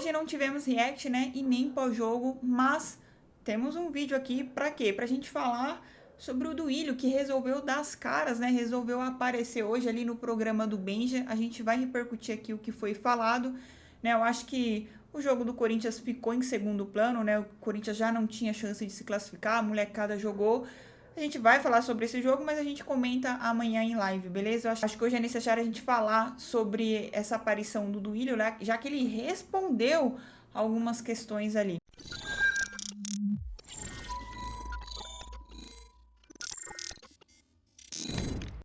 Hoje não tivemos react, né, e nem pós-jogo, mas temos um vídeo aqui pra quê? Pra gente falar sobre o Duílio, que resolveu dar as caras, né, resolveu aparecer hoje ali no programa do Benja. A gente vai repercutir aqui o que foi falado, né, eu acho que o jogo do Corinthians ficou em segundo plano, né, o Corinthians já não tinha chance de se classificar, a molecada jogou. A gente vai falar sobre esse jogo, mas a gente comenta amanhã em live, beleza? Eu acho que hoje é necessário a gente falar sobre essa aparição do Duílio, né? Já que ele respondeu algumas questões ali.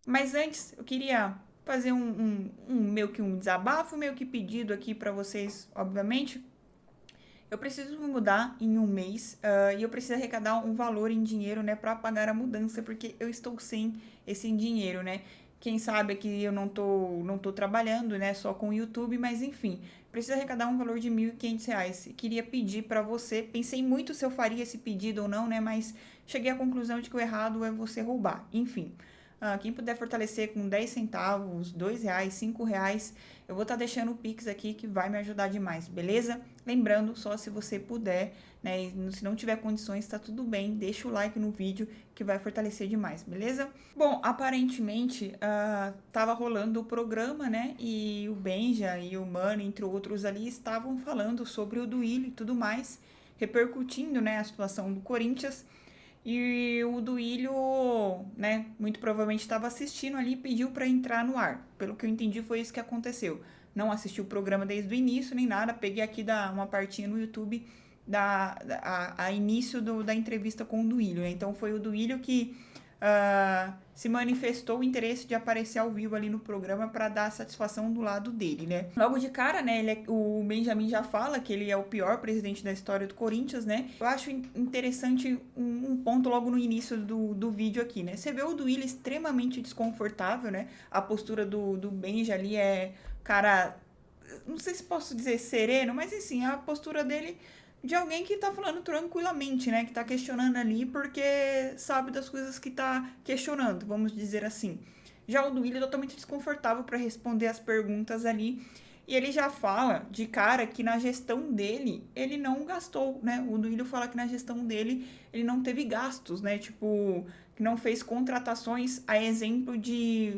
Mas antes, eu queria fazer meio que um desabafo, meio que pedido aqui para vocês, obviamente. Eu preciso me mudar em um mês e eu preciso arrecadar um valor em dinheiro, né, para pagar a mudança, porque eu estou sem esse dinheiro, né? Quem sabe que eu não tô trabalhando, né, só com o YouTube, mas enfim, preciso arrecadar um valor de R$ 1.500. Queria pedir para você, pensei muito se eu faria esse pedido ou não, né, mas cheguei à conclusão de que o errado é você roubar. Enfim, quem puder fortalecer com 10 centavos, R$ 2, R$ 5, eu vou estar deixando o Pix aqui que vai me ajudar demais, beleza? Lembrando, só se você puder, né? E se não tiver condições, tá tudo bem. Deixa o like no vídeo que vai fortalecer demais, beleza? Bom, aparentemente, tava rolando o programa, né? E o Benja e o Mano, entre outros ali, estavam falando sobre o Duílio e tudo mais, repercutindo, né, a situação do Corinthians. E o Duílio, né, muito provavelmente estava assistindo ali e pediu para entrar no ar. Pelo que eu entendi, foi isso que aconteceu. Não assisti o programa desde o início nem nada, peguei aqui uma partinha no YouTube a início da entrevista com o Duílio, né? Então foi o Duílio que se manifestou o interesse de aparecer ao vivo ali no programa para dar satisfação do lado dele, né? Logo de cara, né, o Benjamin já fala que ele é o pior presidente da história do Corinthians, né? Eu acho interessante um ponto logo no início do vídeo aqui, né? Você vê o Duílio extremamente desconfortável, né? A postura do Benja ali é, cara, não sei se posso dizer sereno, mas assim, a postura dele de alguém que tá falando tranquilamente, né? Que tá questionando ali porque sabe das coisas que tá questionando, vamos dizer assim. Já o Duílio é totalmente desconfortável para responder as perguntas ali. E ele já fala de cara que na gestão dele, ele não gastou, né? O Duílio fala que na gestão dele, ele não teve gastos, né? Tipo, que não fez contratações a exemplo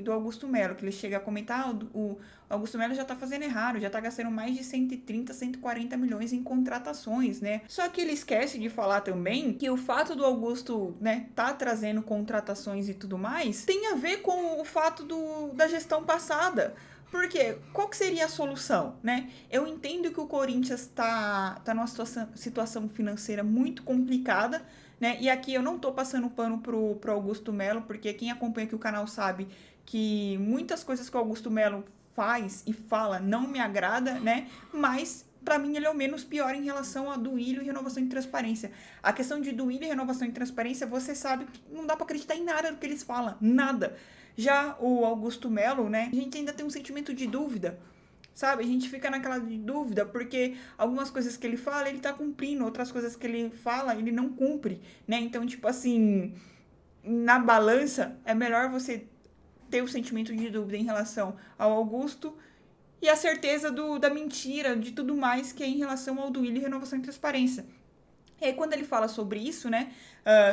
do Augusto Melo, que ele chega a comentar, o Augusto Melo já tá fazendo errado, já tá gastando mais de 130, 140 milhões em contratações, né? Só que ele esquece de falar também que o fato do Augusto, né, tá trazendo contratações e tudo mais, tem a ver com o fato da gestão passada. Porque qual que seria a solução, né? Eu entendo que o Corinthians tá numa situação financeira muito complicada, né? E aqui eu não tô passando pano pro Augusto Melo, porque quem acompanha aqui o canal sabe que muitas coisas que o Augusto Melo faz e fala não me agrada, né? Mas para mim ele é o menos pior em relação a Duílio e renovação e transparência. A questão de Duílio e renovação e transparência, você sabe que não dá para acreditar em nada do que eles falam, nada. Já o Augusto Melo, né? A gente ainda tem um sentimento de dúvida, sabe? A gente fica naquela de dúvida, porque algumas coisas que ele fala, ele tá cumprindo, outras coisas que ele fala, ele não cumpre, né? Então, tipo assim, na balança, é melhor você ter o sentimento de dúvida em relação ao Augusto e a certeza da mentira, de tudo mais que é em relação ao Duílio e renovação e transparência. E aí, quando ele fala sobre isso, né,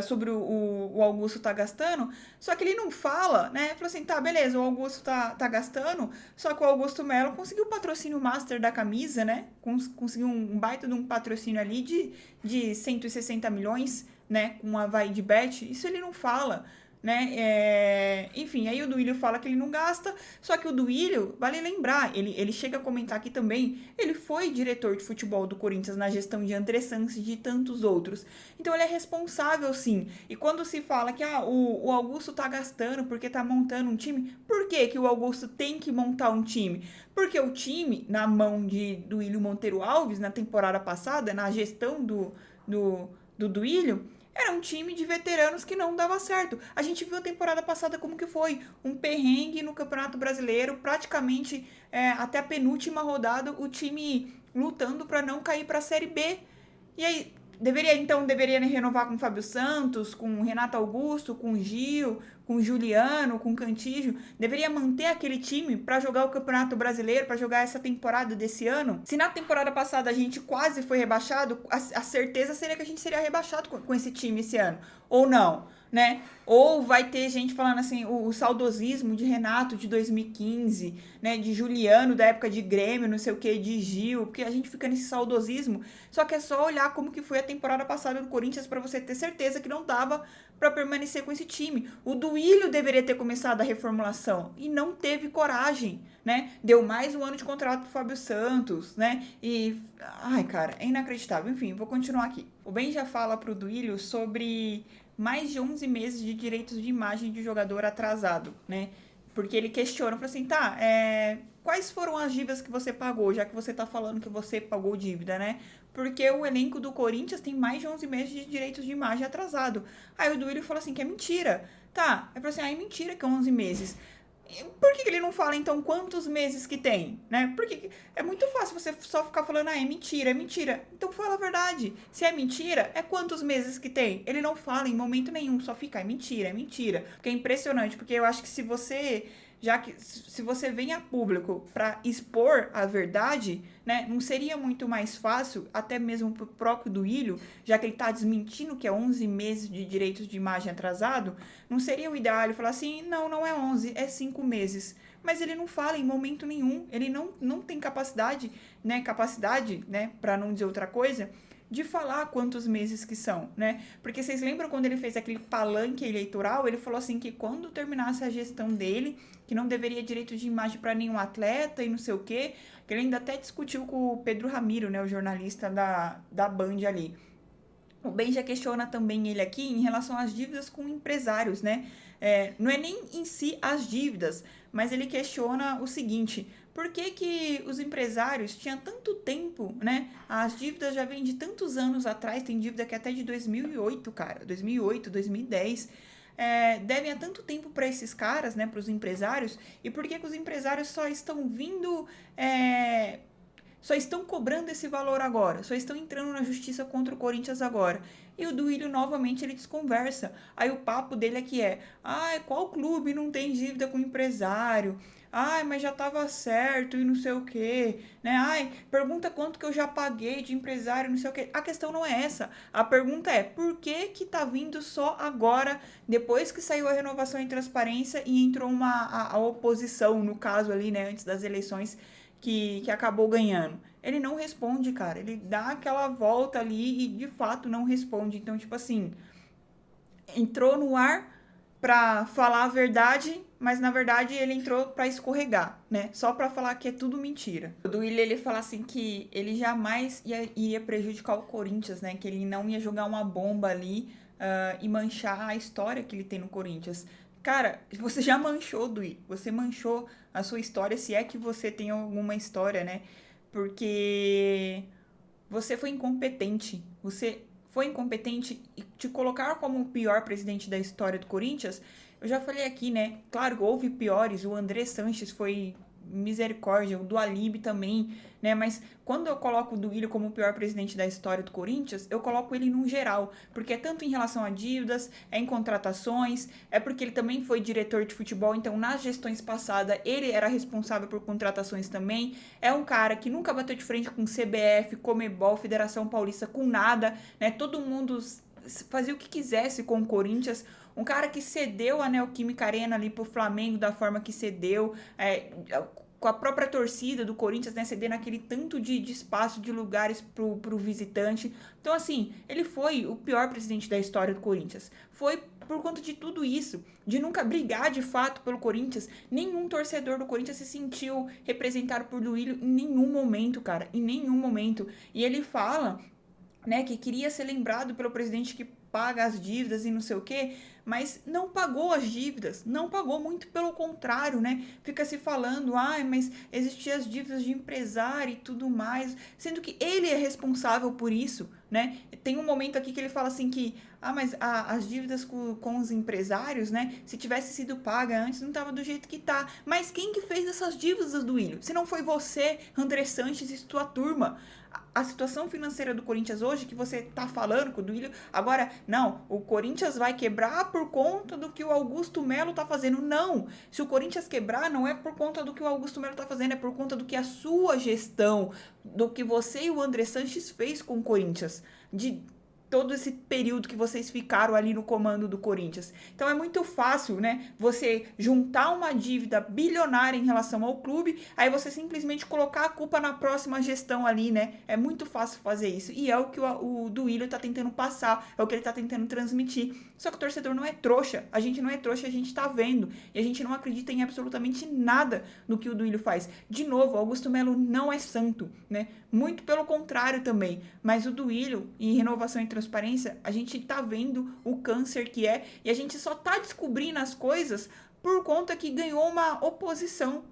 sobre o Augusto tá gastando, só que ele não fala, né, falou assim, tá, beleza, o Augusto tá gastando, só que o Augusto Melo conseguiu o patrocínio master da camisa, né, conseguiu um baita de um patrocínio ali de 160 milhões, né, com a Vai de Bet, isso ele não fala, né, enfim, aí o Duílio fala que ele não gasta, só que o Duílio, vale lembrar, ele chega a comentar aqui também, ele foi diretor de futebol do Corinthians na gestão de André Santos e de tantos outros, então ele é responsável sim, e quando se fala que o Augusto tá gastando porque tá montando um time, por que que o Augusto tem que montar um time? Porque o time, na mão de Duílio Monteiro Alves, na temporada passada, na gestão do Duílio, era um time de veteranos que não dava certo. A gente viu a temporada passada como que foi. Um perrengue no Campeonato Brasileiro, praticamente até a penúltima rodada, o time lutando para não cair para a Série B. E aí, deveria renovar com o Fábio Santos, com o Renato Augusto, com o Gil, com o Juliano, com o Cantillo, deveria manter aquele time para jogar o Campeonato Brasileiro, para jogar essa temporada desse ano? Se na temporada passada a gente quase foi rebaixado, a certeza seria que a gente seria rebaixado com esse time esse ano. Ou não, né? Ou vai ter gente falando assim, o saudosismo de Renato de 2015, né? De Juliano da época de Grêmio, não sei o que, de Gil, porque a gente fica nesse saudosismo. Só que é só olhar como que foi a temporada passada do Corinthians para você ter certeza que não dava para permanecer com esse time. O Duílio deveria ter começado a reformulação e não teve coragem, né? Deu mais um ano de contrato pro Fábio Santos, né? E, ai, cara, é inacreditável. Enfim, vou continuar aqui. O Ben já fala pro Duílio sobre mais de 11 meses de direitos de imagem de jogador atrasado, né? Porque ele questiona, fala assim, tá, quais foram as dívidas que você pagou, já que você tá falando que você pagou dívida, né? Porque o elenco do Corinthians tem mais de 11 meses de direitos de imagem atrasado. Aí o Duílio falou assim, que é mentira. Tá, eu falei assim, é mentira que é 11 meses. Por que ele não fala, então, quantos meses que tem, né? Porque é muito fácil você só ficar falando, é mentira, é mentira. Então fala a verdade. Se é mentira, é quantos meses que tem? Ele não fala em momento nenhum, só fica, é mentira, é mentira. Porque é impressionante, porque eu acho que se você vem a público para expor a verdade, né, não seria muito mais fácil, até mesmo pro próprio Duílio, já que ele tá desmentindo que é 11 meses de direitos de imagem atrasado, não seria o ideal ele falar assim, não é 11, é 5 meses. Mas ele não fala em momento nenhum, ele não tem capacidade, né, para não dizer outra coisa, de falar quantos meses que são, né? Porque vocês lembram quando ele fez aquele palanque eleitoral, ele falou assim que quando terminasse a gestão dele, que não deveria direito de imagem para nenhum atleta e não sei o quê, que ele ainda até discutiu com o Pedro Ramiro, né, o jornalista da Band ali. O Ben já questiona também ele aqui em relação às dívidas com empresários, né? Não é nem em si as dívidas, mas ele questiona o seguinte, por que os empresários tinham tanto tempo, né? As dívidas já vêm de tantos anos atrás, tem dívida que é até de 2008, cara, 2008, 2010, devem há tanto tempo para esses caras, né, para os empresários, e por que os empresários só estão vindo... só estão cobrando esse valor agora, só estão entrando na justiça contra o Corinthians agora. E o Duílio, novamente, ele desconversa. Aí o papo dele aqui qual clube não tem dívida com o empresário? Mas já tava certo e não sei o quê, né? Pergunta quanto que eu já paguei de empresário, não sei o quê. A questão não é essa. A pergunta é, por que tá vindo só agora, depois que saiu a renovação e transparência e entrou a oposição, no caso ali, né, antes das eleições, que acabou ganhando? Ele não responde, cara. Ele dá aquela volta ali e, de fato, não responde. Então, tipo assim, entrou no ar pra falar a verdade, mas, na verdade, ele entrou pra escorregar, né? Só pra falar que é tudo mentira. O Duílio, ele fala assim que ele jamais ia prejudicar o Corinthians, né? Que ele não ia jogar uma bomba ali e manchar a história que ele tem no Corinthians. Cara, você já manchou, Duílio. Você manchou a sua história, se é que você tem alguma história, né? Porque você foi incompetente. Você foi incompetente e te colocar como o pior presidente da história do Corinthians, eu já falei aqui, né? Claro, houve piores. O André Sanches foi misericórdia, o do Alibe também, né? Mas quando eu coloco o Duílio como o pior presidente da história do Corinthians, eu coloco ele num geral, porque é tanto em relação a dívidas, é em contratações, é porque ele também foi diretor de futebol, então nas gestões passadas ele era responsável por contratações também, é um cara que nunca bateu de frente com CBF, Comebol, Federação Paulista, com nada, né? Todo mundo fazia o que quisesse com o Corinthians, um cara que cedeu a Neoquímica Arena ali pro Flamengo da forma que cedeu, com a própria torcida do Corinthians, né, cedendo aquele tanto de espaço, de lugares pro visitante. Então, assim, ele foi o pior presidente da história do Corinthians. Foi por conta de tudo isso, de nunca brigar de fato pelo Corinthians. Nenhum torcedor do Corinthians se sentiu representado por Duílio em nenhum momento, cara, em nenhum momento. E ele fala, né, que queria ser lembrado pelo presidente que paga as dívidas e não sei o quê, mas não pagou as dívidas, não pagou, muito pelo contrário, né? Fica se falando, mas existiam as dívidas de empresário e tudo mais, sendo que ele é responsável por isso, né? Tem um momento aqui que ele fala assim que, mas as dívidas com os empresários, né? Se tivesse sido paga antes, não tava do jeito que tá. Mas quem que fez essas dívidas, Duílio? Se não foi você, André Sanches e sua turma? A situação financeira do Corinthians hoje, que você tá falando com o Duílio, agora, não, o Corinthians vai quebrar por conta do que o Augusto Melo tá fazendo. Não, se o Corinthians quebrar, não é por conta do que o Augusto Melo tá fazendo, é por conta do que a sua gestão, do que você e o André Sanches fez com o Corinthians, de todo esse período que vocês ficaram ali no comando do Corinthians. Então é muito fácil, né, você juntar uma dívida bilionária em relação ao clube, aí você simplesmente colocar a culpa na próxima gestão ali, né? É muito fácil fazer isso. E é o que o Duílio tá tentando passar, é o que ele tá tentando transmitir. Só que o torcedor não é trouxa, a gente não é trouxa, a gente tá vendo. E a gente não acredita em absolutamente nada no que o Duílio faz. De novo, Augusto Melo não é santo, né? Muito pelo contrário também. Mas o Duílio, em renovação e transparência, a gente tá vendo o câncer que é, e a gente só tá descobrindo as coisas por conta que ganhou uma oposição.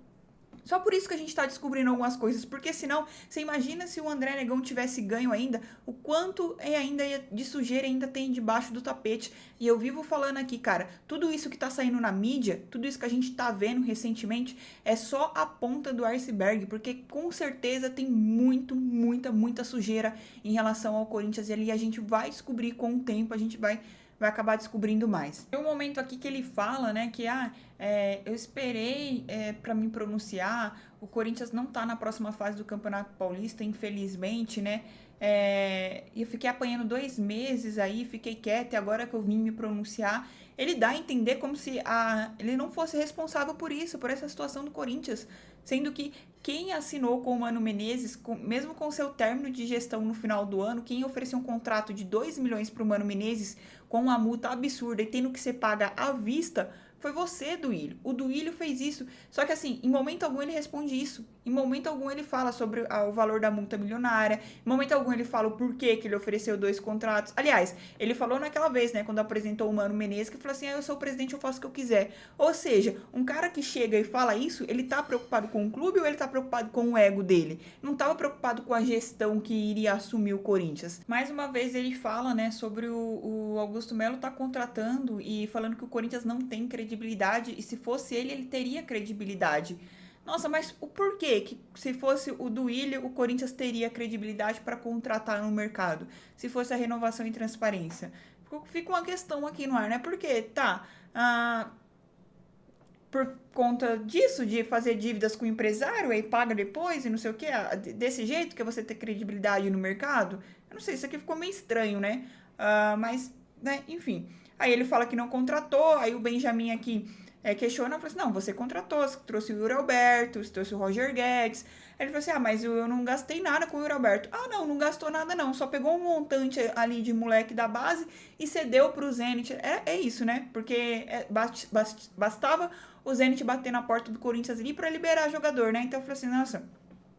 Só por isso que a gente tá descobrindo algumas coisas, porque senão, você imagina se o André Negão tivesse ganho ainda, o quanto ainda de sujeira ainda tem debaixo do tapete. E eu vivo falando aqui, cara, tudo isso que tá saindo na mídia, tudo isso que a gente tá vendo recentemente, é só a ponta do iceberg, porque com certeza tem muita sujeira em relação ao Corinthians, e ali a gente vai descobrir com o tempo, a gente vai acabar descobrindo mais. Tem um momento aqui que ele fala, né, que eu esperei para me pronunciar, o Corinthians não tá na próxima fase do Campeonato Paulista, infelizmente, né, e eu fiquei apanhando 2 meses aí, fiquei quieta, e agora que eu vim me pronunciar, ele dá a entender como se ele não fosse responsável por isso, por essa situação do Corinthians, sendo que quem assinou com o Mano Menezes, mesmo com seu término de gestão no final do ano, quem ofereceu um contrato de 2 milhões para o Mano Menezes com uma multa absurda e tendo que ser paga à vista, foi você, Duílio. O Duílio fez isso. Só que assim, em momento algum ele responde isso. Em momento algum ele fala sobre o valor da multa milionária. Em momento algum ele fala o porquê que ele ofereceu 2 contratos. Aliás, ele falou naquela vez, né, quando apresentou o Mano Menezes, que falou assim, eu sou o presidente, eu faço o que eu quiser. Ou seja, um cara que chega e fala isso, ele tá preocupado com o clube ou ele tá preocupado com o ego dele? Não tava preocupado com a gestão que iria assumir o Corinthians. Mais uma vez ele fala, né, sobre o Augusto Melo tá contratando e falando que o Corinthians não tem credibilidade, e se fosse ele teria credibilidade. Nossa, mas o porquê que se fosse o Duílio, o Corinthians teria credibilidade para contratar no mercado? Se fosse a renovação e transparência? Fica uma questão aqui no ar, né? Porque, por conta disso, de fazer dívidas com o empresário, aí paga depois e não sei o quê, desse jeito que é você ter credibilidade no mercado? Eu não sei, isso aqui ficou meio estranho, né? Mas, né, enfim. Aí ele fala que não contratou, aí o Benjamin aqui questiona, fala assim, não, você contratou, você trouxe o Yuri Alberto, você trouxe o Roger Guedes. Aí ele falou assim, mas eu não gastei nada com o Yuri Alberto. Não gastou nada não, só pegou um montante ali de moleque da base e cedeu pro Zenit. É isso, né? Porque bastava o Zenit bater na porta do Corinthians ali pra liberar jogador, né? Então eu falei assim, nossa,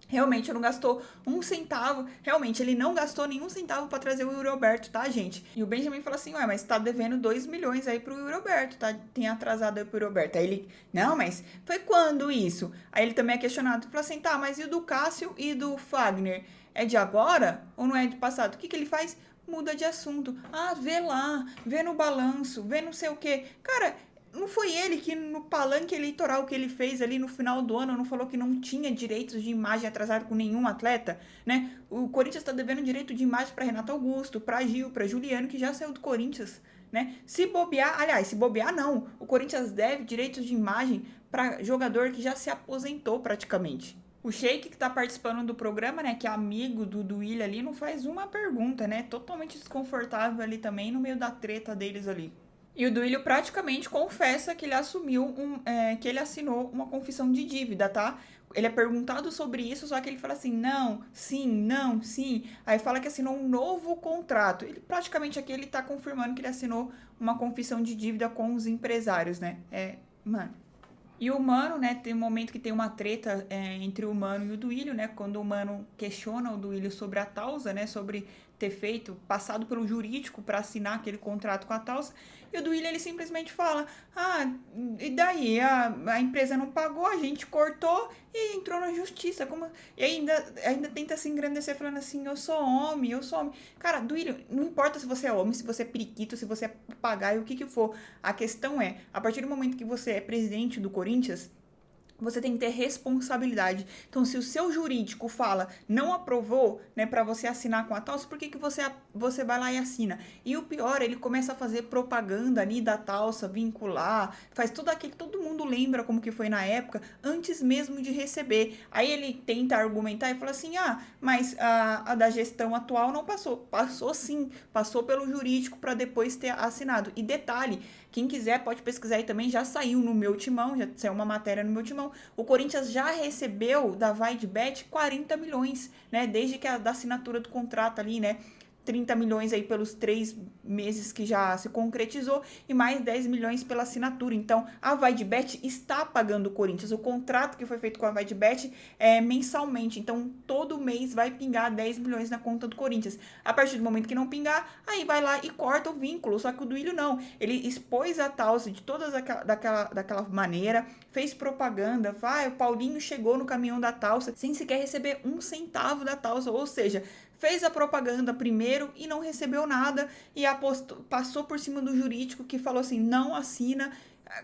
realmente, não gastou um centavo. Realmente, ele não gastou nenhum centavo pra trazer o Yuri Alberto, tá, gente? E o Benjamin falou assim, mas tá devendo 2 milhões aí pro Yuri Alberto, tá? Tem atrasado aí pro Yuri Alberto. Aí ele, não, mas foi quando isso? Aí ele também é questionado, falou assim, tá, mas e o do Cássio e do Fagner? É de agora ou não é de passado? O que ele faz? Muda de assunto. Vê lá, vê no balanço, vê não sei o quê. Cara, não foi ele que no palanque eleitoral que ele fez ali no final do ano não falou que não tinha direitos de imagem atrasado com nenhum atleta, né? O Corinthians está devendo direito de imagem para Renato Augusto, para Gil, para Juliano, que já saiu do Corinthians, né? Se bobear não. O Corinthians deve direitos de imagem para jogador que já se aposentou praticamente. O Sheik que tá participando do programa, né, que é amigo do Duílio ali, não faz uma pergunta, né? Totalmente desconfortável ali também no meio da treta deles ali. E o Duílio praticamente confessa que ele que ele assinou uma confissão de dívida, tá? Ele é perguntado sobre isso, só que ele fala assim, não, sim. Aí fala que assinou um novo contrato. Ele praticamente aqui ele tá confirmando que ele assinou uma confissão de dívida com os empresários, né? Mano. E o Mano, né, tem um momento que tem uma treta entre o Mano e o Duílio, né? Quando o Mano questiona o Duílio sobre a Tausa, né? Sobre ter passado pelo jurídico para assinar aquele contrato com a Tausa. E o Duílio, ele simplesmente fala, e daí? A empresa não pagou, a gente cortou e entrou na justiça. E ainda tenta se engrandecer falando assim, eu sou homem. Cara, Duílio, não importa se você é homem, se você é periquito, se você é papagaio, o que for. A questão é, a partir do momento que você é presidente do Corinthians, você tem que ter responsabilidade. Então, se o seu jurídico fala, não aprovou, né, para você assinar com a Talsa, por que que você vai lá e assina? E o pior, ele começa a fazer propaganda ali da Talsa, vincular, faz tudo aquilo, todo mundo lembra como que foi na época, antes mesmo de receber. Aí ele tenta argumentar e fala assim, mas a da gestão atual não passou. Passou sim, passou pelo jurídico para depois ter assinado. E detalhe, quem quiser pode pesquisar aí também, já saiu no meu timão, já saiu uma matéria no meu timão. O Corinthians já recebeu da VaidBet 40 milhões, né? Desde que da assinatura do contrato ali, né? 30 milhões aí pelos 3 meses que já se concretizou e mais 10 milhões pela assinatura. Então, a VaidBet está pagando o Corinthians. O contrato que foi feito com a VaidBet é mensalmente. Então, todo mês vai pingar 10 milhões na conta do Corinthians. A partir do momento que não pingar, aí vai lá e corta o vínculo. Só que o Duílio não. Ele expôs a Talsa de todas daquela maneira, fez propaganda. O Paulinho chegou no caminhão da Talsa sem sequer receber um centavo da Talsa. Ou seja, fez a propaganda primeiro e não recebeu nada e passou por cima do jurídico que falou assim, não assina.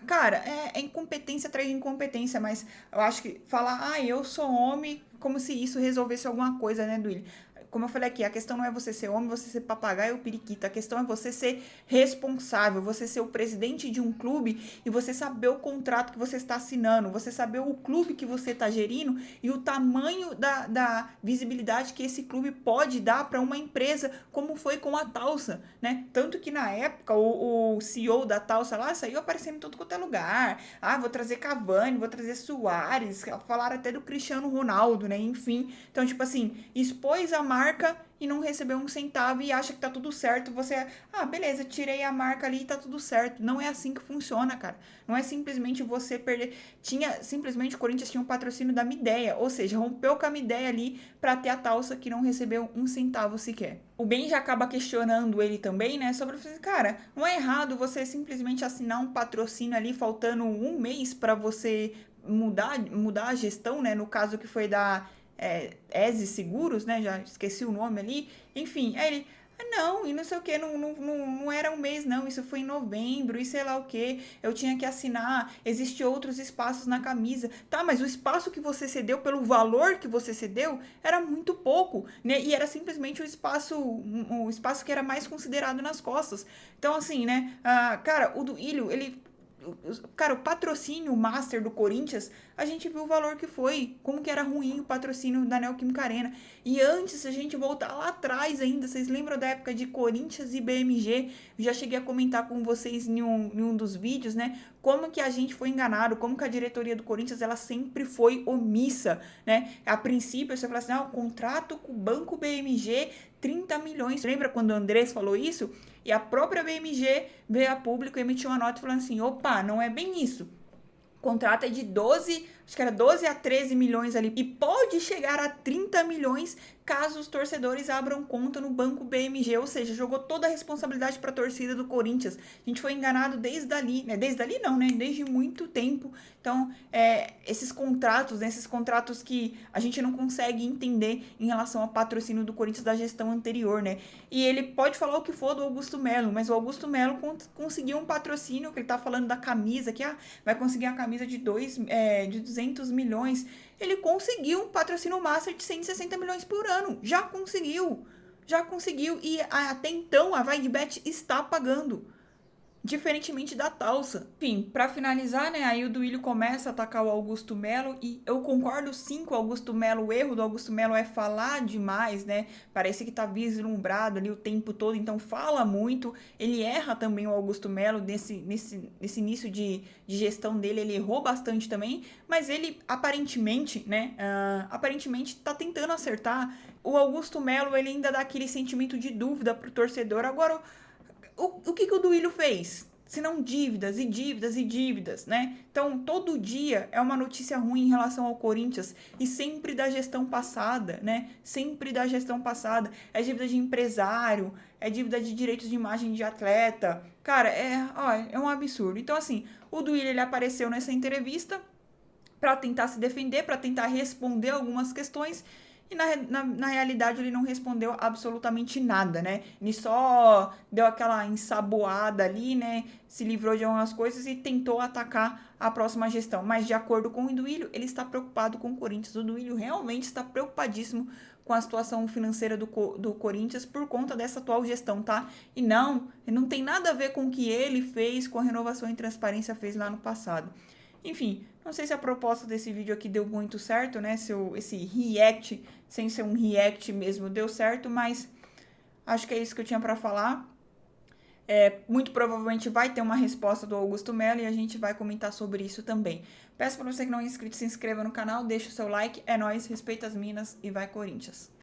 Cara, é incompetência atrás de incompetência, mas eu acho que falar, eu sou homem, como se isso resolvesse alguma coisa, né, Duílio? Como eu falei aqui, a questão não é você ser homem, você ser papagaio ou periquita. A questão é você ser responsável, você ser o presidente de um clube e você saber o contrato que você está assinando, você saber o clube que você está gerindo e o tamanho da visibilidade que esse clube pode dar para uma empresa, como foi com a Talsa, né? Tanto que na época o CEO da Talsa lá saiu aparecendo em todo quanto é lugar. Vou trazer Cavani, vou trazer Suárez, falaram até do Cristiano Ronaldo, né? Enfim, então, tipo assim, expôs a marca e não recebeu um centavo e acha que tá tudo certo, você, beleza, tirei a marca ali e tá tudo certo. Não é assim que funciona, cara. Não é simplesmente você perder. Simplesmente o Corinthians tinha um patrocínio da Midea, ou seja, rompeu com a Midea ali pra ter a Talsa que não recebeu um centavo sequer. O Ben já acaba questionando ele também, né, sobre, cara, não é errado você simplesmente assinar um patrocínio ali faltando um mês pra você mudar a gestão, né, no caso que foi da ESE Seguros, né? Já esqueci o nome ali. Enfim, aí ele, não, e não sei o que, não era um mês, não. Isso foi em novembro, e sei lá o que. Eu tinha que assinar, existem outros espaços na camisa. Tá, mas o espaço que você cedeu, pelo valor que você cedeu, era muito pouco, né? E era simplesmente o espaço que era mais considerado nas costas. Então, assim, né? Cara, o Duílio, cara, o patrocínio master do Corinthians, a gente viu o valor que foi, como que era ruim o patrocínio da Neoquímica Arena. E antes, se a gente voltar lá atrás ainda, vocês lembram da época de Corinthians e BMG? Eu já cheguei a comentar com vocês em um dos vídeos, né? Como que a gente foi enganado, como que a diretoria do Corinthians, ela sempre foi omissa, né? A princípio, você fala assim, o contrato com o Banco BMG, 30 milhões. Lembra quando o Andrés falou isso? E a própria BMG veio a público e emitiu uma nota falando assim, opa, não é bem isso. O contrato é de 12, acho que era 12 a 13 milhões ali, e pode chegar a 30 milhões caso os torcedores abram conta no Banco BMG, ou seja, jogou toda a responsabilidade para a torcida do Corinthians. A gente foi enganado desde ali, né? Desde ali não, né? Desde muito tempo. Então, esses contratos, né? Esses contratos que a gente não consegue entender em relação ao patrocínio do Corinthians da gestão anterior, né? E ele pode falar o que for do Augusto Melo, mas o Augusto Melo conseguiu um patrocínio, que ele tá falando da camisa, que vai conseguir a camisa de 200 milhões. Ele conseguiu um patrocínio master de 160 milhões por ano. Já conseguiu. E até então a VaidBet está pagando. Diferentemente da Talsa. Enfim, pra finalizar, né, aí o Duílio começa a atacar o Augusto Melo e eu concordo sim com o Augusto Melo. O erro do Augusto Melo é falar demais, né? Parece que tá vislumbrado ali o tempo todo, então fala muito. Ele erra também o Augusto Melo nesse início de gestão dele, ele errou bastante também, mas ele aparentemente, né, aparentemente tá tentando acertar. O Augusto Melo, ele ainda dá aquele sentimento de dúvida pro torcedor. Agora, o que o Duílio fez? Se não dívidas e dívidas e dívidas, né? Então, todo dia é uma notícia ruim em relação ao Corinthians e sempre da gestão passada, né? Sempre da gestão passada. É dívida de empresário, é dívida de direitos de imagem de atleta. Cara, é um absurdo. Então, assim, o Duílio, ele apareceu nessa entrevista para tentar se defender, para tentar responder algumas questões. e na realidade ele não respondeu absolutamente nada, né? Ele só deu aquela ensaboada ali, né? Se livrou de algumas coisas e tentou atacar a próxima gestão. Mas de acordo com o Duílio, ele está preocupado com o Corinthians. O Duílio realmente está preocupadíssimo com a situação financeira do Corinthians por conta dessa atual gestão, tá? E não tem nada a ver com o que ele fez, com a renovação e transparência fez lá no passado. Enfim, não sei se a proposta desse vídeo aqui deu muito certo, né? Se esse react, sem ser um react mesmo, deu certo, mas acho que é isso que eu tinha para falar. Muito provavelmente vai ter uma resposta do Augusto Melo e a gente vai comentar sobre isso também. Peço para você que não é inscrito, se inscreva no canal, deixa o seu like, é nóis, respeita as minas e vai Corinthians!